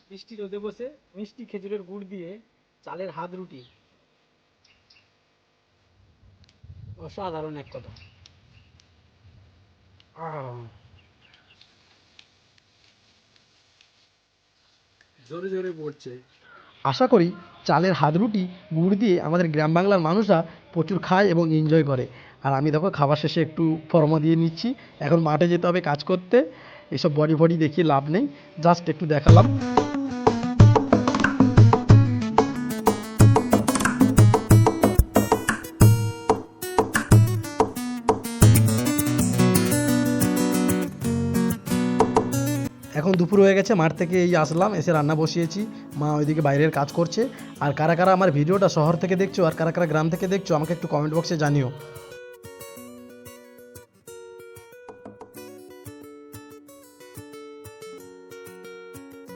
বৃষ্টি রোদে বসে মিষ্টি খেজুরের গুড় দিয়ে চালের হাত রুটি, অসাধারণ এক কথা। আহ, জোরে জোরে পড়ছে। আশা করি চালের হাত রুটি গুড় দিয়ে আমাদের গ্রাম বাংলার মানুষরা প্রচুর খায় এবং এনজয় করে। আর আমি দেখো খাবার শেষে একটু ফর্মা দিয়ে নিচ্ছি, এখন মাঠে যেতে হবে কাজ করতে। এসব বডি ফডি দেখিয়ে লাভ নেই, জাস্ট একটু দেখালাম। এখন দুপুর হয়ে গেছে, মাঠ থেকে এই আসলাম, এসে রান্না বসিয়েছি। মা ওইদিকে বাইরের কাজ করছে। আর কারা কারা আমার ভিডিওটা শহর থেকে দেখছো আর কারা কারা গ্রাম থেকে দেখছো আমাকে একটু কমেন্ট বক্সে জানিও।